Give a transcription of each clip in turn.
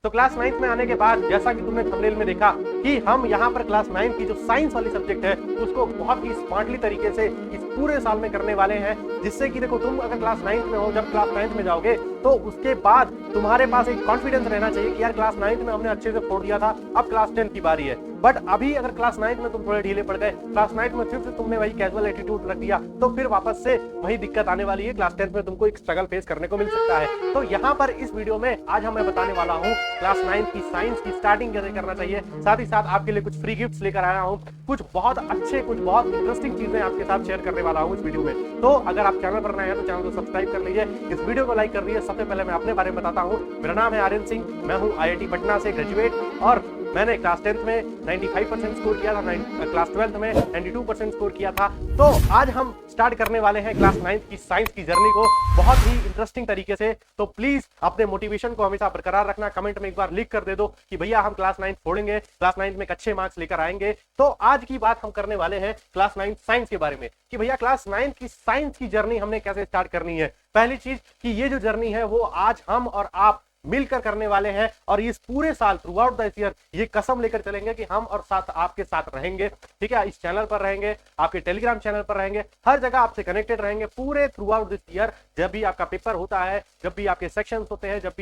तो class 9th में आने के बाद जैसा कि तुमने थंबनेल में देखा कि हम यहाँ पर क्लास 9 की जो साइंस वाली सब्जेक्ट है उसको बहुत ही स्मार्टली तरीके से इस पूरे साल में करने वाले हैं, जिससे कि देखो तुम अगर क्लास 9th में हो, जब क्लास 9th में जाओगे तो उसके बाद तुम्हारे पास एक कॉन्फिडेंस रहना चाहिए कि यार क्लास 9th में हमने अच्छे से फोड़ दिया था, अब क्लास 10 की बारी है। बट अभी अगर क्लास 9th में तुम थोड़े ढीले पड़ गए, क्लास 9th में फिर से तुमने वही कैजुअल एटीट्यूड रख दिया, तो फिर वापस से वही दिक्कत आने वाली है। क्लास 10th में तुमको एक स्ट्रगल फेस करने को मिल सकता है। तो यहाँ पर इस वीडियो में आज मैं बताने वाला हूँ क्लास 9 की साइंस की स्टार्टिंग कैसे करना चाहिए। साथ ही साथ आपके लिए कुछ फ्री गिफ्ट्स लेकर आया हूँ, कुछ बहुत अच्छे, कुछ बहुत इंटरेस्टिंग चीजें आपके साथ शेयर करने वाला हूँ इस वीडियो में। तो अगर आप चैनल पर नए हैं तो चैनल को सब्सक्राइब कर लीजिए, इस वीडियो को लाइक कर दीजिए। सबसे पहले मैं अपने बारे में बताता हूँ। मेरा नाम है आर्यन सिंह, मैं हूँ IIT पटना से ग्रेजुएट और मैंने क्लास 10th में 95% स्कोर किया था, क्लास 12th में 92% स्कोर किया था। तो आज हम स्टार्ट करने वाले हैं क्लास 9th की साइंस की जर्नी को बहुत ही इंटरेस्टिंग तरीके से। तो प्लीज अपने मोटिवेशन को हमेशा बरकरार रखना, कमेंट में एक बार लिख कर दे दो कि भैया हम क्लास 9 फोड़ेंगे, क्लास 9 में अच्छे मार्क्स लेकर आएंगे। तो आज की बात हम करने वाले हैं क्लास 9 साइंस के बारे में कि भैया क्लास 9 की साइंस की जर्नी हमने कैसे स्टार्ट करनी है। पहली चीज कि ये जो जर्नी है वो आज हम और आप मिलकर करने वाले हैं और इस पूरे साल थ्रू आउट दिस ईयर ये कसम लेकर चलेंगे कि हम और साथ आपके साथ रहेंगे। ठीक है, इस चैनल पर रहेंगे, आपके टेलीग्राम चैनल पर रहेंगे, हर जगह आपसे कनेक्टेड रहेंगे पूरे थ्रू आउट दिस ईयर। जब भी आपका पेपर होता है, जब भी आपके सेक्शंस होते हैं, जब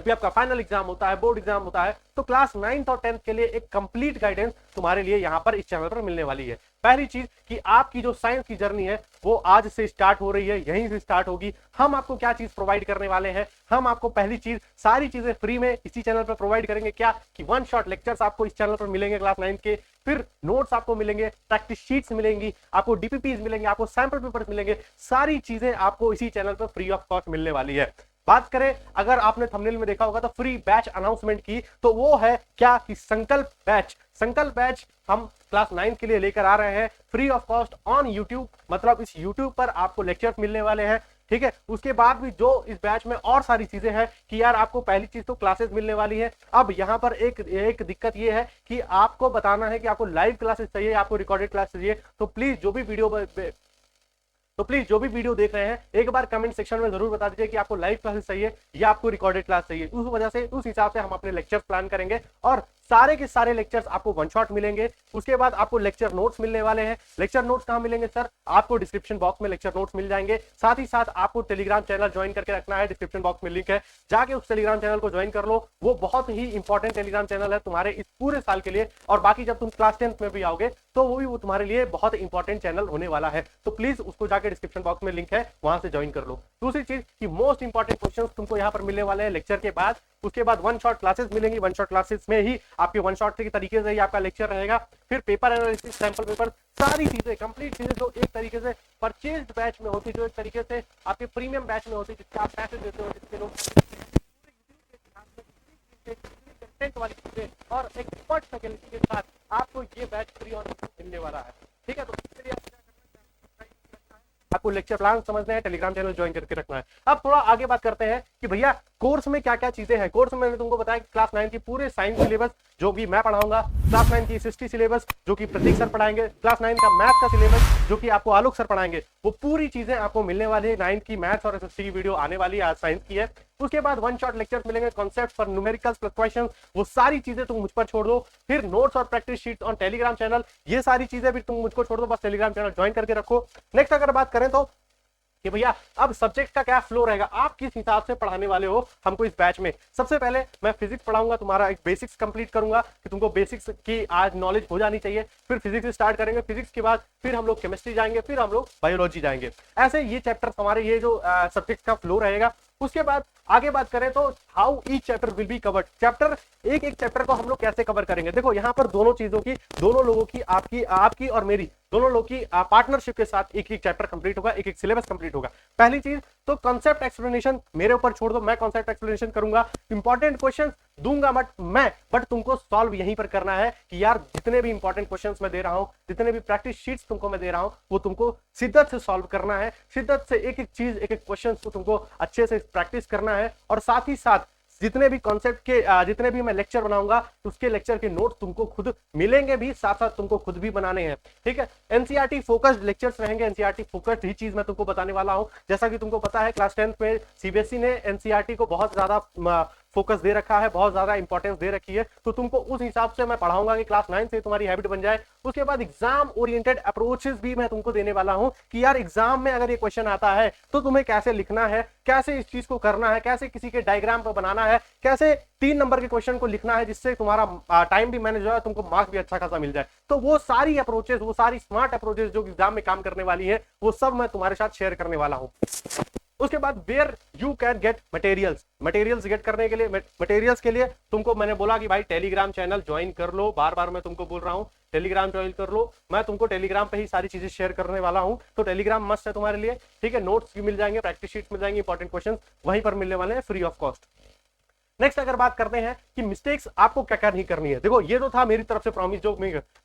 भी आपका फाइनल एग्जाम होता है, बोर्ड एग्जाम होता है, तो क्लास 9th और 10th के लिए एक कंप्लीट गाइडेंस तुम्हारे लिए यहाँ पर इस चैनल पर मिलने वाली है। पहली चीज कि आपकी जो साइंस की जर्नी है वो आज से स्टार्ट हो रही है, यहीं से स्टार्ट होगी। हम आपको क्या चीज प्रोवाइड करने वाले हैं, हम आपको पहली चीज सारी चीजें फ्री में इसी चैनल पर प्रोवाइड करेंगे। क्या कि वन शॉट लेक्चर्स आपको इस चैनल पर मिलेंगे क्लास 9 के, फिर नोट्स आपको मिलेंगे, प्रैक्टिस शीट्स मिलेंगी, आपको DPPs मिलेंगे, आपको सैंपल पेपर्स मिलेंगे, सारी चीजें आपको इसी चैनल पर फ्री ऑफ कॉस्ट मिलने वाली है। बात करें, अगर आपने थंबनेल में देखा होगा तो फ्री बैच अनाउंसमेंट की, तो वो है क्या कि संकल्प बैच। संकल्प बैच हम क्लास 9 के लिए लेकर आ रहे हैं free of cost on YouTube, मतलब इस यूट्यूब पर आपको लेक्चर्स मिलने वाले हैं। ठीक है, उसके बाद भी जो इस बैच में और सारी चीजें हैं कि यार आपको पहली चीज तो क्लासेस मिलने वाली है। अब यहाँ पर एक दिक्कत ये है कि आपको बताना है कि आपको लाइव क्लासेस चाहिए, आपको रिकॉर्डेड क्लास चाहिए। तो प्लीज जो भी वीडियो देख रहे हैं एक बार कमेंट सेक्शन में जरूर बता दीजिए कि आपको लाइव क्लासेस चाहिए या आपको रिकॉर्डेड क्लास चाहिए। उस वजह से उस हिसाब से हम अपने लेक्चर्स प्लान करेंगे और सारे के सारे लेक्चर्स आपको वन शॉट मिलेंगे। उसके बाद आपको लेक्चर नोट्स मिलने वाले हैं। लेक्चर नोट्स कहां मिलेंगे सर? आपको डिस्क्रिप्शन बॉक्स में लेक्चर नोट्स मिल जाएंगे। साथ ही साथ आपको टेलीग्राम चैनल ज्वाइन करके रखना है, डिस्क्रिप्शन बॉक्स में लिंक है, जाके उस टेलीग्राम चैनल को ज्वाइन कर लो। वो बहुत ही इंपॉर्टेंट टेलीग्राम चैनल है तुम्हारे इस पूरे साल के लिए, और बाकी जब तुम क्लास 10th में भी आओगे तो वो तुम्हारे लिए बहुत इंपॉर्टेंट चैनल होने वाला है। तो प्लीज उसको जाके डिस्क्रिप्शन बॉक्स में लिंक है, वहां से ज्वाइन कर लो। दूसरी चीज कि मोस्ट इंपॉर्टेंट क्वेश्चन तुमको यहाँ पर मिलने वाले हैं लेक्चर के बाद। उसके बाद वन शॉट क्लासेस मिलेंगी, वन शॉट क्लासेस में ही आपके वन शॉट के तरीके से ही आपका लेक्चर रहेगा। फिर पेपर एनालिसिस, सैंपल पेपर, सारी चीजें कंप्लीट चीजें जो एक तरीके से परचेज्ड बैच में होती, जो एक तरीके से आपके प्रीमियम बैच में होती, जिसका आप पैसे देते हो, जिसके लोग कंटेंट वाली चीजें और एक एक्सपर्ट फैकल्टी के साथ आपको ये बैच फ्री ऑन मिलने वाला है। ठीक है, तो इसके लिए आपको लेक्चर प्लान समझना है, टेलीग्राम चैनल ज्वाइन करके रखना है। अब थोड़ा आगे बात करते हैं कि भैया कोर्स में क्या क्या चीजें हैं। कोर्स में मैंने तुमको बताया कि क्लास 9 की पूरे साइंस सिलेबस जो भी मैं पढ़ाऊंगा, क्लास 9 की हिस्ट्री सिलेबस जो कि प्रतीक सर पढ़ाएंगे, क्लास 9 का मैथ का सिलेबस जो कि आपको आलोक सर पढ़ाएंगे, वो पूरी चीजें आपको मिलने वाली है। 9 की मैथ्स और SST की वीडियो आने वाली है, आज साइंस की है। उसके बाद वन शॉट लेक्चर्स मिलेंगे, concept for numericals plus question, वो सारी चीजें तुम मुझ पर छोड़ दो। फिर नोट्स और practice sheet on Telegram channel, ये सारी चीजें भी तुम मुझको छोड़ दो, बस टेलीग्राम चैनल ज्वाइन करके रखो। नेक्स्ट अगर बात करें तो कि भैया अब सब्जेक्ट का क्या फ्लो रहेगा, आप किस हिसाब से पढ़ाने वाले हो हमको इस बैच में। सबसे पहले मैं फिजिक्स पढ़ाऊंगा, तुम्हारा एक बेसिक्स कंप्लीट करूंगा कि तुमको बेसिक्स की आज नॉलेज हो जानी चाहिए। फिर फिजिक्स से स्टार्ट करेंगे, फिजिक्स के बाद फिर हम लोग केमिस्ट्री जाएंगे, फिर हम लोग बायोलॉजी जाएंगे। ऐसे ये चैप्टर हमारे ये जो सब्जेक्ट का फ्लो रहेगा। उसके बाद आगे बात करें तो how each chapter will be covered, chapter एक चैप्टर को हम लोग कैसे कवर करेंगे। देखो यहाँ पर दोनों चीजों की, दोनों लोगों की, आपकी और मेरी, दोनों लोग की पार्टनरशिप के साथ एक चैप्टर कंप्लीट होगा, एक सिलेबस कंप्लीट होगा। पहली चीज तो कॉन्सेप्ट एक्सप्लेनेशन मेरे ऊपर छोड़ दो, मैं कॉन्सेप्ट एक्सप्लेनेशन करूंगा। इंपॉर्टेंट क्वेश्चंस दूंगा बट तुमको सॉल्व यहीं पर करना है कि यार जितने भी इंपॉर्टेंट क्वेश्चंस मैं दे रहा हूं, जितने भी प्रैक्टिस शीट्स तुमको मैं दे रहा हूं, वो तुमको शिद्दत से सॉल्व करना है। शिद्दत से एक एक चीज, एक एक क्वेश्चन को तुमको अच्छे से प्रैक्टिस करना है। और साथ ही साथ जितने भी कॉन्सेप्ट के जितने भी मैं लेक्चर बनाऊंगा उसके लेक्चर के नोट्स तुमको खुद मिलेंगे भी, साथ साथ तुमको खुद भी बनाने हैं। ठीक है, एनसीईआरटी फोकस्ड लेक्चर्स रहेंगे, एनसीईआरटी फोकस्ड ही चीज मैं तुमको बताने वाला हूं। जैसा कि तुमको पता है क्लास 10th में सीबीएसई ने एनसीईआरटी को बहुत ज्यादा फोकस दे रखा है, बहुत ज्यादा इंपॉर्टेंस दे रखी है, तो तुमको उस हिसाब से मैं पढ़ाऊंगा कि क्लास 9 से तुम्हारी हैबिट बन जाए। उसके बाद एग्जाम ओरिएंटेड अप्रोचेस भी मैं तुमको देने वाला हूं कि यार एग्जाम में अगर ये क्वेश्चन आता है तो तुम्हें कैसे लिखना है, कैसे इस चीज को करना है, कैसे किसी के डायग्राम पर बनाना है, कैसे 3 नंबर के क्वेश्चन को लिखना है जिससे तुम्हारा टाइम भी मैनेज हो जाए, तुमको मार्क्स भी अच्छा खासा मिल जाए। तो वो सारी अप्रोचेस, वो सारी स्मार्ट अप्रोचेस जो एग्जाम में काम करने वाली है, वो सब मैं तुम्हारे साथ शेयर करने वाला हूं। उसके बाद where you can get materials get करने के लिए, मटेरियल्स के लिए तुमको मैंने बोला कि भाई टेलीग्राम चैनल ज्वाइन कर लो, बार बार मैं तुमको बोल रहा हूं टेलीग्राम ज्वाइन कर लो। मैं तुमको टेलीग्राम पे ही सारी चीजें शेयर करने वाला हूं, तो टेलीग्राम मस्ट है तुम्हारे लिए। ठीक है, नोट्स भी मिल जाएंगे, प्रैक्टिस शीट्स मिल जाएंगे, इंपॉर्टेंट क्वेश्चन वहीं पर मिलने वाले हैं फ्री ऑफ कॉस्ट। नेक्स्ट अगर बात करते हैं कि मिस्टेक्स आपको क्या क्या नहीं करनी है, देखो ये तो था मेरी तरफ से प्रॉमिस जो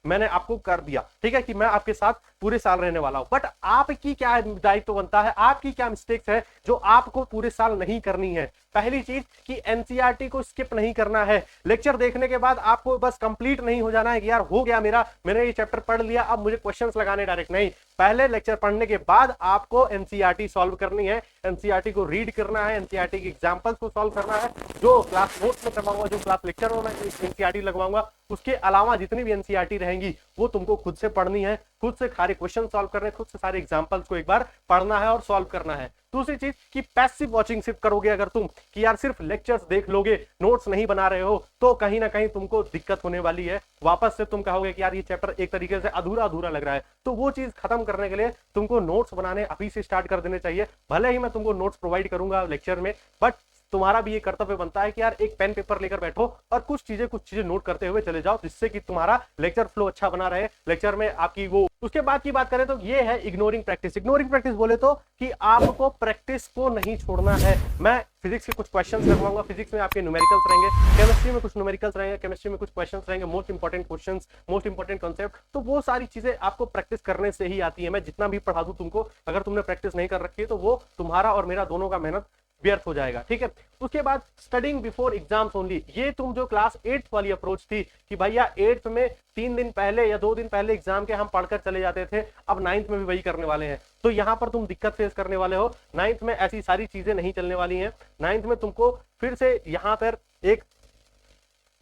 मैंने आपको कर दिया, ठीक है, कि मैं आपके साथ पूरे साल रहने वाला हूं। बट आपकी क्या दायित्व बनता है, आपकी क्या मिस्टेक्स है जो आपको पूरे साल नहीं करनी है। पहली चीज कि एनसीईआरटी को स्किप नहीं करना है। लेक्चर देखने के बाद आपको बस कंप्लीट नहीं हो जाना है कि यार हो गया मैंने ये चैप्टर पढ़ लिया, अब मुझे क्वेश्चंस लगाने डायरेक्ट नहीं। पहले लेक्चर पढ़ने के बाद आपको एनसीईआरटी सॉल्व करनी है, एनसीईआरटी को रीड करना है, एनसीईआरटी के एग्जांपल्स को सॉल्व करना है। जो क्लास नोट्स में करवाऊंगा, जो क्लास लेक्चर में मैं एनसीईआरटी लगवाऊंगा, उसके अलावा जितनी भी एनसीईआरटी रहेंगी वो तुमको खुद से पढ़नी है, खुद से सारे क्वेश्चन सॉल्व करने, खुद से सारे एग्जांपल्स को एक बार पढ़ना है और सॉल्व करना है। दूसरी चीज कि पैसिव वॉचिंग सिर्फ करोगे अगर तुम, कि यार सिर्फ लेक्चर्स देख लोगे, नोट्स नहीं बना रहे हो, तो कहीं ना कहीं तुमको दिक्कत होने वाली है। वापस से तुम कहोगे कि यार ये चैप्टर एक तरीके से अधूरा अधूरा लग रहा है। तो वो चीज खत्म करने के लिए तुमको नोट्स बनाने अभी से स्टार्ट कर देने चाहिए। भले ही मैं तुमको नोट्स प्रोवाइड करूंगा लेक्चर में, बट तुम्हारा भी ये कर्तव्य बनता है कि यार एक पेन पेपर लेकर बैठो और कुछ चीजें नोट करते हुए चले जाओ, जिससे कि तुम्हारा लेक्चर फ्लो अच्छा बना रहे, लेक्चर में आपकी वो। उसके बाद की बात करें तो ये है इग्नोरिंग प्रैक्टिस। इग्नोरिंग प्रैक्टिस बोले तो कि आपको प्रैक्टिस को नहीं छोड़ना है। मैं फिजिक्स के कुछ क्वेश्चंस लगवाऊंगा, फिजिक्स में आपके न्यूमेरिकल्स रहेंगे, केमिस्ट्री में कुछ न्यूमेरिकल्स रहेंगे, केमिस्ट्री में कुछ क्वेश्चंस रहेंगे, most important questions, most important concept. तो वो सारी चीजें आपको प्रैक्टिस करने से ही आती है। मैं जितना भी पढ़ा दूं तुमको, अगर तुमने प्रैक्टिस नहीं कर रखी है तो वो तुम्हारा और मेरा दोनों का मेहनत व्यर्थ हो जाएगा। ठीक है, उसके बाद स्टडिंग बिफोर एग्जाम्स ओनली। ये तुम जो क्लास 8th वाली अप्रोच थी कि भैया 8th में 3 दिन पहले या 2 दिन पहले एग्जाम के हम पढ़कर चले जाते थे, अब 9th में भी वही करने वाले हैं। तो यहां पर तुम दिक्कत फेस करने वाले हो। 9th में ऐसी सारी चीजें नहीं चलने वाली हैं। 9th में तुमको फिर से यहां पर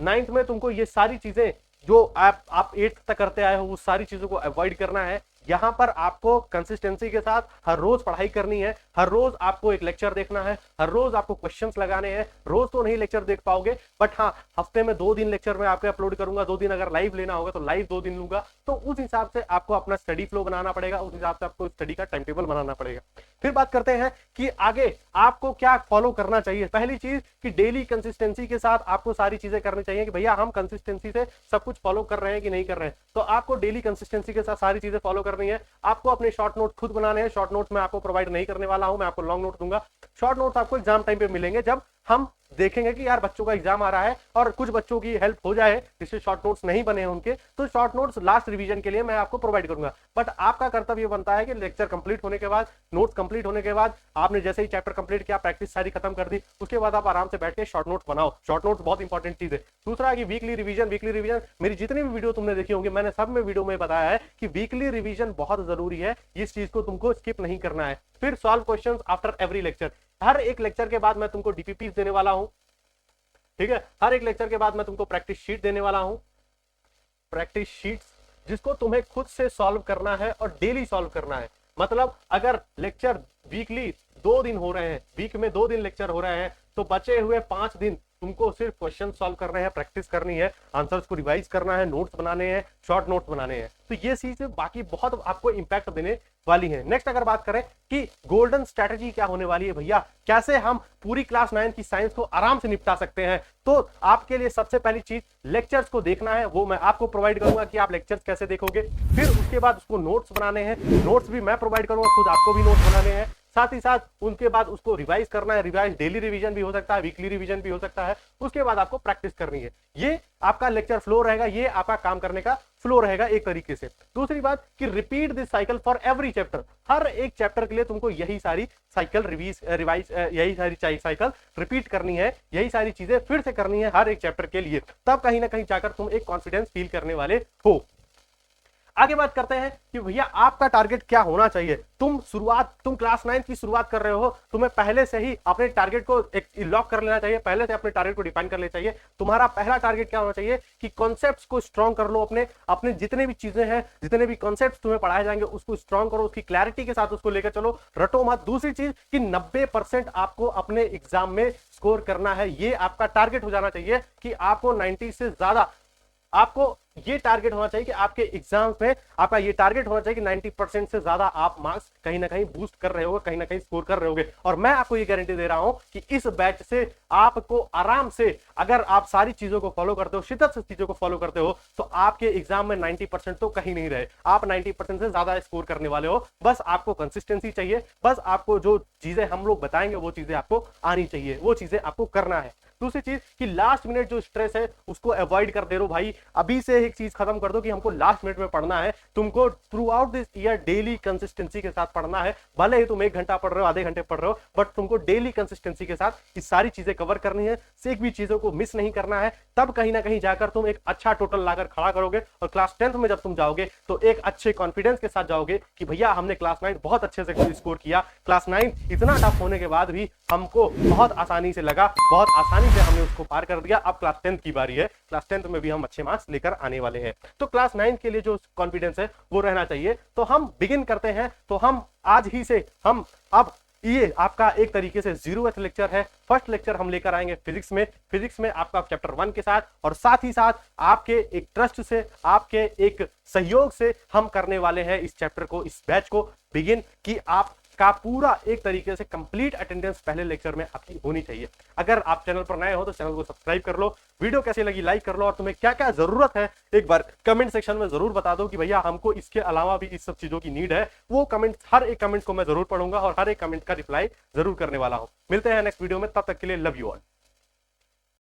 9th में तुमको ये सारी चीजें जो आप 8th तक करते आए हो, वो सारी चीजों को अवॉइड करना है। यहां पर आपको कंसिस्टेंसी के साथ हर रोज पढ़ाई करनी है, हर रोज आपको एक लेक्चर देखना है, हर रोज आपको क्वेश्चंस लगाने हैं। रोज तो नहीं लेक्चर देख पाओगे, बट हाँ हफ्ते में 2 दिन लेक्चर में आपके अपलोड करूंगा, 2 दिन अगर लाइव लेना होगा तो लाइव 2 दिन लूंगा। तो उस हिसाब से आपको अपना स्टडी फ्लो बनाना पड़ेगा, उस हिसाब से आपको स्टडी का टाइम टेबल बनाना पड़ेगा। फिर बात करते हैं कि आगे आपको क्या फॉलो करना चाहिए। पहली चीज कि डेली कंसिस्टेंसी के साथ आपको सारी चीजें करनी चाहिए कि भैया हम कंसिस्टेंसी से सब कुछ फॉलो कर रहे हैं कि नहीं कर रहे हैं। तो आपको डेली कंसिस्टेंसी के साथ सारी चीजें फॉलो करनी है। आपको अपने शॉर्ट नोट खुद बनाने हैं। शॉर्ट नोट मैं आपको प्रोवाइड नहीं करने वाला हूं, मैं आपको लॉन्ग नोट दूंगा। शॉर्ट नोट्स आपको एग्जाम टाइम पे मिलेंगे, जब हम देखेंगे कि यार बच्चों का एग्जाम आ रहा है और कुछ बच्चों की हेल्प हो जाए जिससे शॉर्ट नोट्स नहीं बने हैं उनके, तो शॉर्ट नोट्स लास्ट रिवीजन के लिए मैं आपको प्रोवाइड करूंगा। बट आपका कर्तव्य बनता है कि लेक्चर कंप्लीट होने के बाद, नोट्स कंप्लीट होने के बाद, आपने जैसे ही चैप्टर कंप्लीट किया, प्रैक्टिस सारी खत्म कर दी, उसके बाद आप आराम से बैठ के शॉर्ट नोट्स बनाओ। शॉर्ट नोट्स बहुत इंपॉर्टेंट चीज है। दूसरा कि वीकली रिवीजन मेरी जितनी भी वीडियो तुमने देखी होंगी, मैंने सब में वीडियो में बताया है कि वीकली रिवीजन बहुत जरूरी है। इस चीज को तुमको स्किप नहीं करना है। फिर solve questions after every lecture. हर एक लेक्चर के बाद मैं तुमको डीपीपीस देने वाला हूं। ठीक है, हर एक लेक्चर के बाद मैं तुमको प्रैक्टिस शीट देने वाला हूं, प्रैक्टिस शीट्स, जिसको तुम्हें खुद से सॉल्व करना है और डेली सॉल्व करना है। मतलब अगर लेक्चर वीकली 2 दिन हो रहे हैं, वीक में 2 दिन लेक्चर हो रहे हैं, तो बचे हुए 5 दिन तुमको सिर्फ क्वेश्चन सॉल्व करने हैं, प्रैक्टिस करनी है, आंसर्स को रिवाइज करना है, नोट्स बनाने हैं, शॉर्ट नोट्स बनाने हैं। तो ये चीजें बाकी बहुत आपको इंपैक्ट देने वाली है। नेक्स्ट अगर बात करें कि गोल्डन स्ट्रैटेजी क्या होने वाली है, भैया कैसे हम पूरी क्लास 9 की साइंस को आराम से निपटा सकते हैं, तो आपके लिए सबसे पहली चीज लेक्चर्स को देखना है। वो मैं आपको प्रोवाइड करूंगा कि आप लेक्चर्स कैसे देखोगे। फिर उसके बाद उसको नोट्स बनाने हैं, नोट्स भी मैं प्रोवाइड करूंगा, खुद आपको भी नोट्स बनाने हैं। साथ ही साथ उनके बाद उसको रिवाइज करना है। रिवाइज डेली रिवीजन भी हो सकता है, वीकली रिवीजन भी हो सकता है। उसके बाद आपको प्रैक्टिस करनी है। ये आपका लेक्चर फ्लो रहेगा, ये आपका काम करने का फ्लो रहेगा एक तरीके से। दूसरी बात कि repeat this cycle for every chapter, हर एक चैप्टर के लिए तुमको यही सारी साइकिल रिवाइज यही सारी साइकिल रिपीट करनी है, यही सारी चीजें फिर से करनी है हर एक चैप्टर के लिए, तब कहीं ना कहीं जाकर तुम एक कॉन्फिडेंस फील करने वाले हो। आगे बात करते हैं कि भैया आपका टारगेट क्या होना चाहिए। तुम क्लास 9 की शुरुआत कर रहे हो, तुम्हें पहले से ही अपने टारगेट को एक लॉक कर लेना चाहिए, पहले से अपने टारगेट को डिफाइन कर लेना चाहिए। तुम्हारा पहला टारगेट क्या होना चाहिए कि कॉन्सेप्ट्स को स्ट्रॉन्ग कर लो, अपने जितने भी चीजें हैं, जितने भी कॉन्सेप्ट्स तुम्हें पढ़ाए जाएंगे उसको स्ट्रॉन्ग करो, उसकी क्लैरिटी के साथ उसको लेकर चलो, रटो मत। दूसरी चीज कि 90% आपको अपने एग्जाम में स्कोर करना है, ये आपका टारगेट हो जाना चाहिए कि आपको 90 से ज्यादा, आपको ये टारगेट होना चाहिए कि आपके एग्जाम्स में आपका ये टारगेट होना चाहिए कि 90% से ज्यादा आप मार्क्स कहीं ना कहीं बूस्ट कर रहे होगे, कहीं ना कहीं स्कोर कर रहे होगे। और मैं आपको ये गारंटी दे रहा हूं कि इस बैच से आपको आराम से, अगर आप सारी चीजों को फॉलो करते हो, शिद्दत से चीजों को फॉलो करते हो, तो आपके एग्जाम में 90% तो कहीं नहीं रहे, आप 90% से ज्यादा स्कोर करने वाले हो। बस आपको कंसिस्टेंसी चाहिए, बस आपको जो चीजें हम लोग बताएंगे वो चीजें आपको आनी चाहिए, वो चीजें आपको करना है। दूसरी चीज कि लास्ट मिनट जो स्ट्रेस है उसको अवॉइड कर दे रहो भाई, अभी से एक चीज खत्म कर दो कि हमको लास्ट मिनट में पढ़ना है। तुमको through out this year daily consistency के साथ पढ़ना है, भले ही तुम 1 घंटा पढ़ रहे हो, आधे घंटे पढ़ रहे हो, बट तुमको डेली कंसिस्टेंसी के साथ ये सारी चीजें कवर करनी है, एक भी चीजों को मिस नहीं करना है। तब कहीं ना कहीं जाकर तुम एक अच्छा टोटल लाकर खड़ा करोगे और क्लास 10th में जब तुम जाओगे तो एक अच्छे कॉन्फिडेंस के साथ जाओगे कि भैया हमने क्लास 9 बहुत अच्छे से स्कोर किया, क्लास 9 इतना टफ होने के बाद भी हमको बहुत आसानी से लगा, बहुत आसानी से हमने उसको पार कर दिया। अब क्लास 10th की बारी है, क्लास 10th में भी हम अच्छे मार्क्स लेकर आने वाले हैं। तो क्लास 9 के लिए जो कॉन्फिडेंस है वो रहना चाहिए। तो हम बिगिन करते हैं, तो हम आज ही से हम अब ये आपका एक तरीके से 0th लेक्चर है। फर्स्ट लेक्चर हम लेकर आएंगे फिजिक्स में आपका चैप्टर 1 के साथ, और साथ ही साथ आपके एक ट्रस्ट से, आपके एक सहयोग से हम करने वाले हैं इस चैप्टर को, इस बैच को बिगिन, कि आप का पूरा एक तरीके से कंप्लीट अटेंडेंस पहले लेक्चर में आपकी होनी चाहिए। अगर आप चैनल पर नए हो तो चैनल को सब्सक्राइब कर लो, वीडियो कैसी लगी लाइक कर लो, और तुम्हें क्या क्या जरूरत है एक बार कमेंट सेक्शन में जरूर बता दो कि भैया हमको इसके अलावा भी इस सब चीजों की नीड है। वो कमेंट, हर एक कमेंट को मैं जरूर पढ़ूंगा और हर एक कमेंट का रिप्लाई जरूर करने वाला हूं। मिलते हैं नेक्स्ट वीडियो में, तब तक के लिए लव यू ऑल।